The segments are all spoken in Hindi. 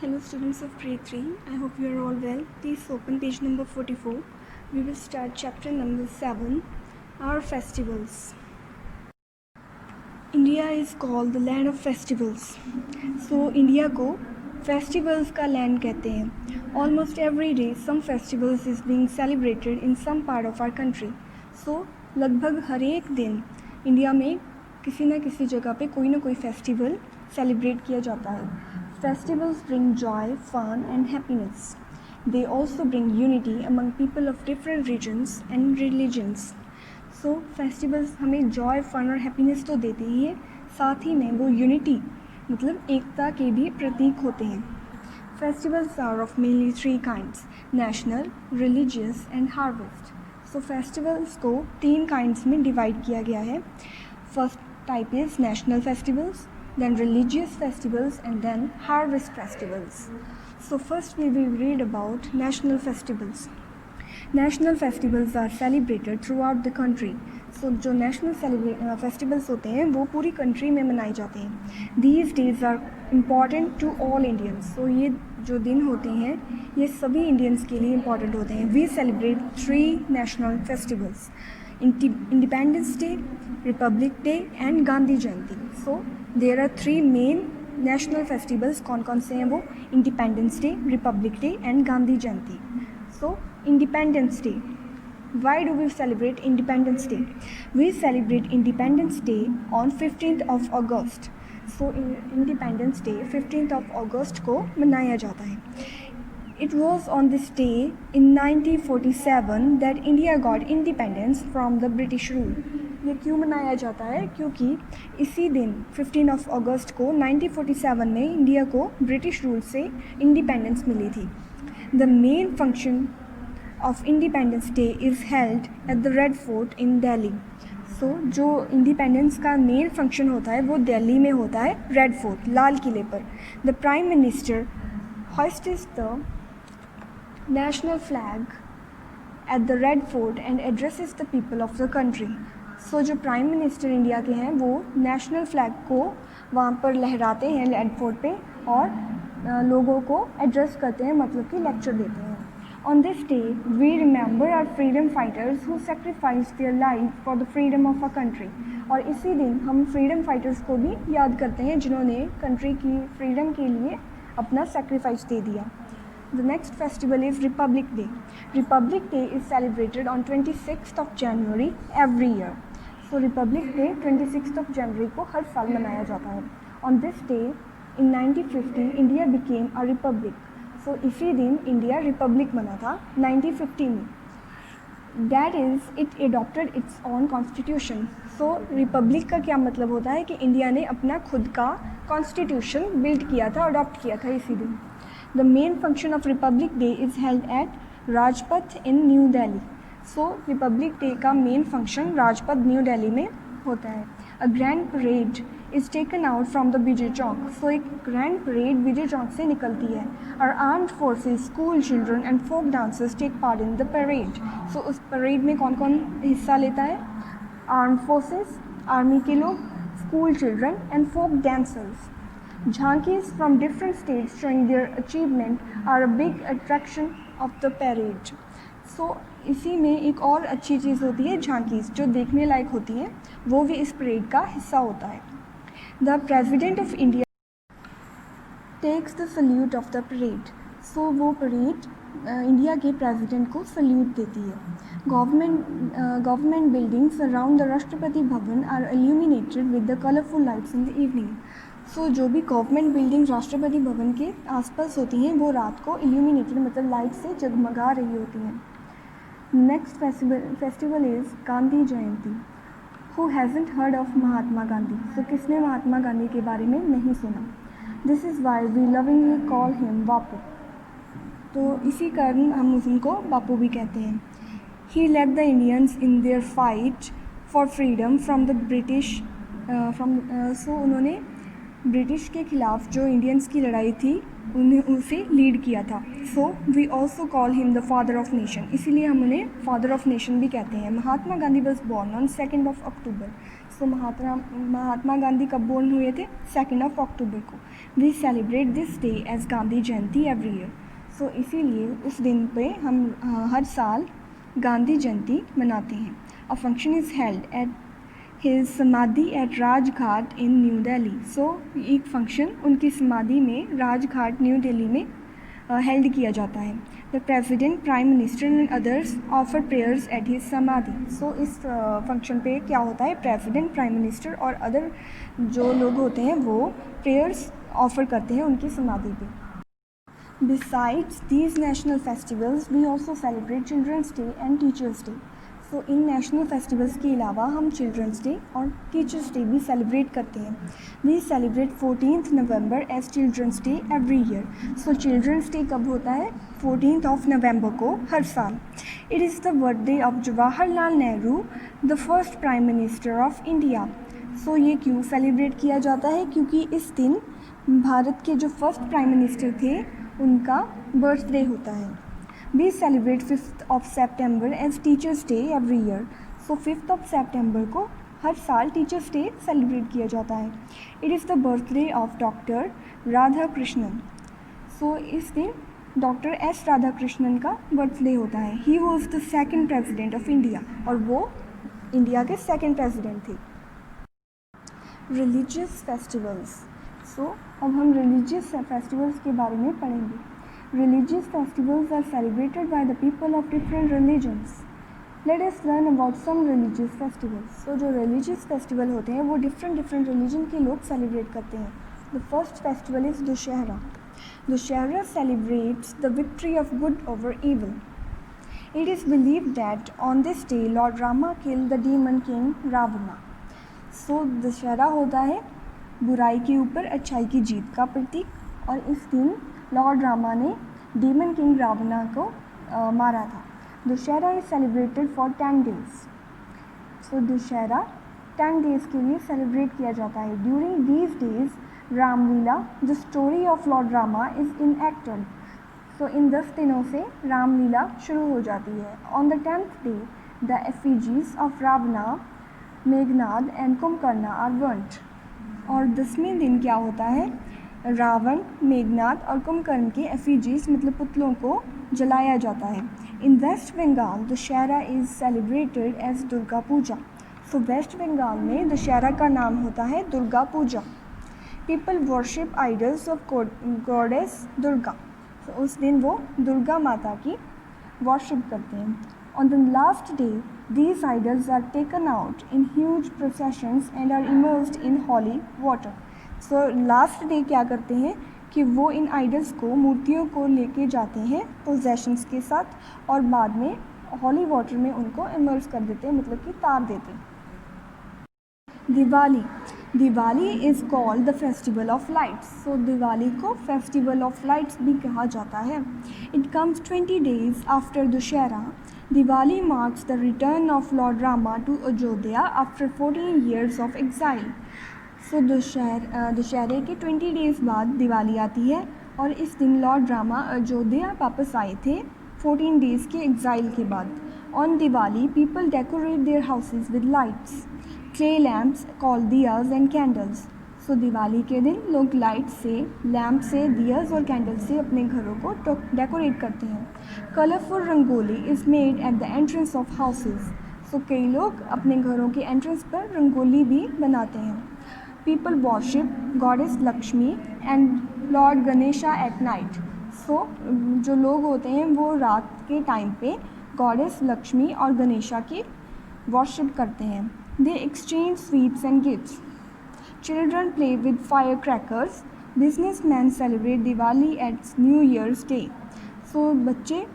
Hello students of grade 3, I hope you are all well. Please open page number 44. We will start chapter number 7, our festivals. India is called the land of festivals. So India को festivals का land कहते हैं. Almost every day some festivals is being celebrated in some part of our country. So लगभग हर एक दिन इंडिया में किसी न किसी जगह पे कोई ना कोई फेस्टिवल सेलिब्रेट किया जाता है. Festivals bring joy, fun and happiness. They also bring unity among people of different regions and religions. So festivals हमें joy, fun और happiness तो देते ही है, साथ ही में वो unity मतलब एकता के भी प्रतीक होते हैं. Festivals are of mainly three kinds: national, religious and harvest. So festivals को 3 kinds में divide किया गया है. First type is national festivals, then religious festivals and then harvest festivals. So first we will read about national festivals. National festivals are celebrated throughout the country. So जो national festivals होते हैं वो पूरी country में मनाए जाते हैं. These days are important to all Indians. So ये जो दिन होते हैं ये सभी Indians के लिए important होते हैं. We celebrate 3 national festivals: Independence Day, Republic Day and Gandhi Jayanti. So there are 3 main national festivals. कौन कौन से हैं वो? Independence Day, Republic Day and Gandhi Jayanti. So Independence Day. Why do we celebrate Independence Day? We celebrate Independence Day on 15th of August. So Independence Day 15th of August को मनाया जाता है. It was on this day in 1947 that India got independence from the British rule. ये क्यों मनाया जाता है? क्योंकि इसी दिन 15 of August को 1947 में इंडिया को ब्रिटिश रूल से इंडिपेंडेंस मिली थी. The main function of Independence Day is held at the Red Fort in Delhi. So जो इंडिपेंडेंस का मेन फंक्शन होता है वो दिल्ली में होता है, रेड फोर्ट, लाल किले पर. The Prime Minister hoists the national flag at the Red Fort and addresses the people of the country. So जो प्राइम मिनिस्टर इंडिया के हैं वो नेशनल फ्लैग को वहाँ पर लहराते हैं रेड फोर्ट पे और लोगों को एड्रेस करते हैं, मतलब कि लेक्चर देते हैं. On this day, we remember our freedom fighters who sacrificed their life for the freedom of our country. और इसी दिन हम फ्रीडम फाइटर्स को भी याद करते हैं जिन्होंने कंट्री की फ्रीडम के लिए अपना सेक्रीफाइस दे दिया. The next festival is Republic Day. Republic Day is celebrated on 26th of January every year. So Republic Day 26th of January को हर साल मनाया जाता है. On this day in 1950 India became a republic. So इसी दिन इंडिया रिपब्लिक बना था 1950 में. That is, it adopted its own constitution. So Republic का क्या मतलब होता है कि इंडिया ने अपना खुद का कॉन्स्टिट्यूशन बिल्ड किया था, अडॉप्ट किया था इसी दिन. The main function of Republic Day is held at Rajpath in New Delhi. So Republic Day का main function Rajpath new Delhi में होता है. A grand parade is taken out from the Vijay Chowk. So एक grand parade विजय चौक से निकलती है. Our armed forces, school children and folk dancers take part in the parade. So उस parade में कौन कौन हिस्सा लेता है? Armed forces, army के लोग, school children and folk dancers. Jhankies from different states showing their achievement are a big attraction of the parade. So इसी में एक और अच्छी चीज़ होती है झांकीज़, जो देखने लायक होती हैं, वो भी इस परेड का हिस्सा होता है. The president of India takes the salute of the parade. So वो परेड इंडिया के प्रेसिडेंट को सल्यूट देती है. Government buildings around the Rashtrapati Bhavan are illuminated with the colourful lights in the evening. So जो भी गवर्नमेंट बिल्डिंग राष्ट्रपति भवन के आसपास होती हैं वो रात को इल्यूमिनेटेड मतलब लाइट से जगमगा रही होती हैं. Next festival is Gandhi Jayanti. Who hasn't heard of Mahatma Gandhi. So किसने महात्मा गांधी के बारे में नहीं सुना? This is why we lovingly call him Bapu. तो इसी कारण हम उनको बापू भी कहते हैं. He led the Indians in their fight for freedom from the British. So उन्होंने ब्रिटिश के ख़िलाफ़ जो इंडियंस की लड़ाई थी उन्हें उसे लीड किया था। So we also call him the father of nation, इसीलिए हम उन्हें फादर ऑफ नेशन भी कहते हैं। Mahatma Gandhi was born on 2 October. So Mahatma Gandhi कब बोर्न हुए थे? 2 अक्टूबर को। We celebrate this day as Gandhi Jayanti every year. So इसीलिए उस दिन पे हम हर साल गांधी जयंती मनाते हैं। A function is held at his समाधि एट राजघाट इन न्यू दिल्ली। सो एक फंक्शन उनकी समाधि में राजघाट न्यू दिल्ली में हेल्ड किया जाता है। The president, prime minister and others offer prayers at his समाधि। सो इस फंक्शन पे क्या होता है? प्रेसिडेंट, प्राइम मिनिस्टर और अदर जो लोग होते हैं वो प्रेयर्स ऑफर करते हैं उनकी समाधि पे। Besides these national festivals, we also celebrate Children's Day and Teachers' Day. So इन नेशनल फेस्टिवल्स के अलावा हम चिल्ड्रंस डे और टीचर्स डे भी सेलिब्रेट करते हैं। We celebrate 14 November as children's day every year. So children's day कब होता है? 14 नवंबर को हर साल। It is the birthday of Jawaharlal Nehru, the first prime minister of India. So ये क्यों सेलिब्रेट किया जाता है? क्योंकि इस दिन भारत के जो फर्स्ट प्राइम मिनिस्टर थे उनका बर्थडे होता है। We celebrate 5th September as Teachers Day every year. So 5th September को हर साल टीचर्स डे सेलिब्रेट किया जाता है। It is the birthday of doctor Radhakrishnan. So इस दिन डॉक्टर एस राधा कृष्णन का बर्थडे होता है। He was the second president of India और वो इंडिया के सेकंड प्रेसिडेंट थे। Religious festivals. सो अब हम रिलीजियस फेस्टिवल्स के बारे में पढ़ेंगे। Religious festivals are celebrated by the people of different religions. Let us learn about some religious festivals. So जो religious festival होते हैं वो different religion के लोग celebrate करते हैं. The first festival is Dussehra. Dussehra celebrates the victory of good over evil. It is believed that on this day Lord Rama killed the demon king Ravana. So Dussehra होता है बुराई के ऊपर अच्छाई की जीत का प्रतीक और इस दिन लॉर्ड रामा ने डीमन किंग रावणा को मारा था। Dussehra is celebrated for 10 days। So Dussehra 10 days के लिए सेलिब्रेट किया जाता है। During these days Ramlila, the story of lord Rama is enacted. So इन 10 दिनों से रामलीला शुरू हो जाती है। On the 10th day the effigies of Ravana, Meghnad and Kumbhakarna are burnt. और 10वें दिन क्या होता है? रावण, मेघनाद और कुंभकर्ण के एफिजीज मतलब पुतलों को जलाया जाता है। In West Bengal Dussehra is celebrated as Durga Puja. So West Bengal में दशहरा का नाम होता है Durga Puja. People worship idols of goddess Durga. तो उस दिन वो दुर्गा माता की वर्शिप करते हैं। On the last day these idols are taken out in huge processions and are immersed in holy water. So last day क्या करते हैं कि वो इन आइडल्स को, मूर्तियों को लेके जाते हैं पोजेशंस के साथ और बाद में हॉली वाटर में उनको इमर्स कर देते हैं, मतलब कि तार देते हैं। Diwali. Diwali is called the festival of lights. So Diwali को फेस्टिवल ऑफ लाइट्स भी कहा जाता है। It comes 20 days after Dussehra. Diwali marks the return of lord Rama to Ayodhya after 14 years of exile. So दशहरे के 20 days बाद दिवाली आती है और इस दिन लॉर्ड रामा अयोध्या वापस आए थे 14 days के एग्जाइल के बाद। On Diwali people decorate their houses with lights, clay lamps called diyas and candles. So Diwali के दिन लोग लाइट से, लैम्प से, दियाज और कैंडल से अपने घरों को डेकोरेट करते हैं। Colourful rangoli is made at the entrance of houses. So कई लोग अपने घरों के एंट्रेंस पर रंगोली भी बनाते हैं। People worship goddess Lakshmi and lord Ganesha at night. So जो लोग होते हैं वो रात के टाइम पे गॉडेस लक्ष्मी और गणेशा की वर्शिप करते हैं। They exchange sweets and gifts. Children play with fire crackers. Businessmen celebrate Diwali at new year's day. So बच्चे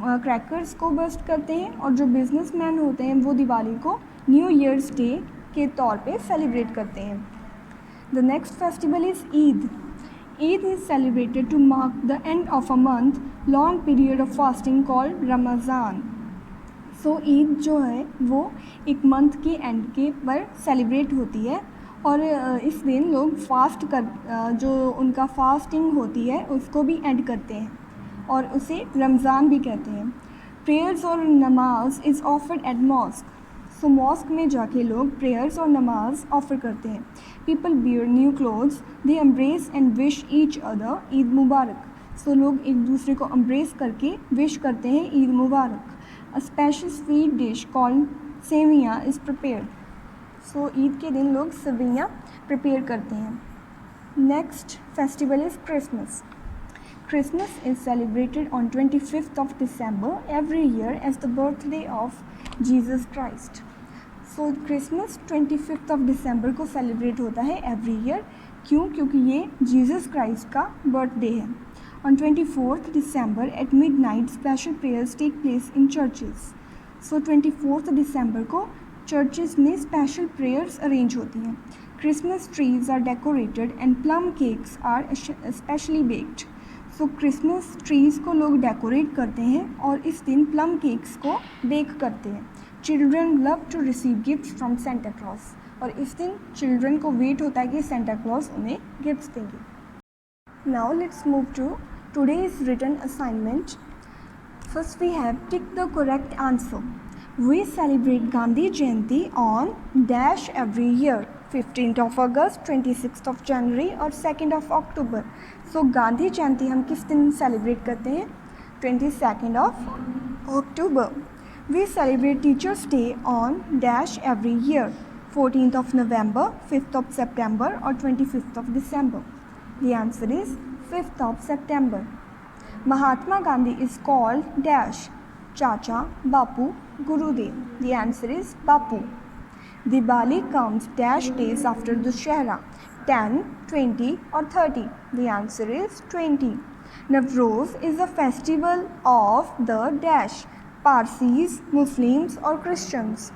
क्रैकर्स को बर्स्ट करते हैं और जो बिजनेसमैन होते हैं वो दिवाली को न्यू ईयर्स डे के तौर पे सेलिब्रेट करते हैं। The next festival is Eid. Eid is celebrated to mark the end of a month-long period of fasting called Ramazan. So Eid जो है वो एक मंथ के एंड के पर सेलिब्रेट होती है और इस दिन लोग फास्ट कर जो उनका फास्टिंग होती है उसको भी एंड करते हैं और उसे रमज़ान भी कहते हैं। प्रेयर्स और namaz is offered at mosque. So mosque में जाके लोग प्रेयर्स और नमाज ऑफ़र करते हैं। People wear new clothes, they embrace and wish each other Eid Mubarak. So लोग एक दूसरे को एम्ब्रेस करके विश करते हैं Eid Mubarak. A special sweet dish called sevaiyan is prepared. So Eid के दिन लोग सेवियाँ प्रिपेयर करते हैं। Next festival is Christmas. Christmas is celebrated on 25th of December every year as the birthday of Jesus Christ. So Christmas 25th of December को celebrate होता है every year। क्यों? क्योंकि ये Jesus Christ का birthday है। On 24th December at midnight special prayers take place in churches. So 24th December को churches में special prayers arrange होती हैं। Christmas trees are decorated and plum cakes are especially baked. So Christmas trees को लोग डेकोरेट करते हैं और इस दिन प्लम केक्स को बेक करते हैं। Children love to receive gifts from Santa Claus, और इस दिन चिल्ड्रन को वेट होता है कि सेंटा क्लॉज उन्हें गिफ्ट्स देंगे। Now let's move to today's written assignment. First we have tick the correct answer. We celebrate Gandhi Jayanti on dash every year, 15th of August, 26th of January और 2nd of October। सो गांधी जयंती हम किस दिन सेलिब्रेट करते हैं? 22nd of October। We celebrate teachers day on dash every year, 14th of November, 5th of September और 25th of December। The answer is 5th of September। Mahatma Gandhi is called dash, चाचा, बापू, गुरुदेव। The answer is Bapu. Diwali comes dash days after Dussehra, 10, 20 or 30. The answer is 20. Navroz is a festival of the dash, Parsis, Muslims or Christians.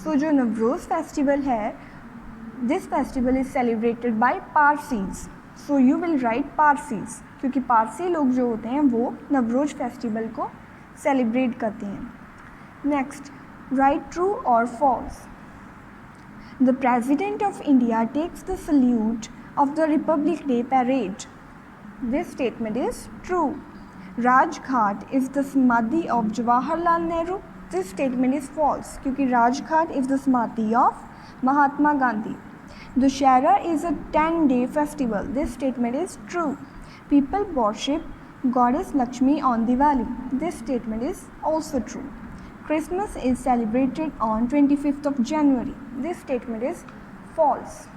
So जो Navroz festival है, this festival is celebrated by Parsis. So you will write Parsis, क्योंकि पारसी लोग जो होते हैं वो नवरोज फेस्टिवल को सेलिब्रेट करते हैं। नेक्स्ट, राइट ट्रू और false. The President of India takes the salute of the Republic Day parade. This statement is true. Rajghat is the samadhi of Jawaharlal Nehru. This statement is false क्योंकि Rajghat is the samadhi of Mahatma Gandhi. Dussehra is a 10-day festival. This statement is true. People worship Goddess Lakshmi on Diwali. This statement is also true. Christmas is celebrated on 25th of January. This statement is false.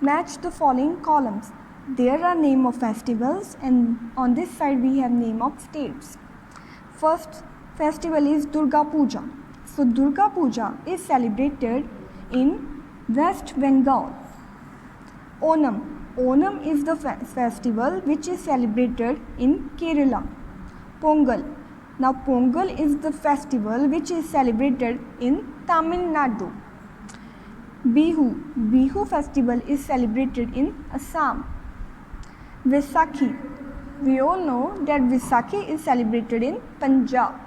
Match the following columns. There are name of festivals and on this side we have name of states. First festival is Durga Puja. So Durga Puja is celebrated in West Bengal. Onam. Onam is the festival which is celebrated in Kerala. Pongal. Now Pongal is the festival which is celebrated in Tamil Nadu. Bihu. Bihu festival is celebrated in Assam. Vaisakhi. We all know that Vaisakhi is celebrated in Punjab.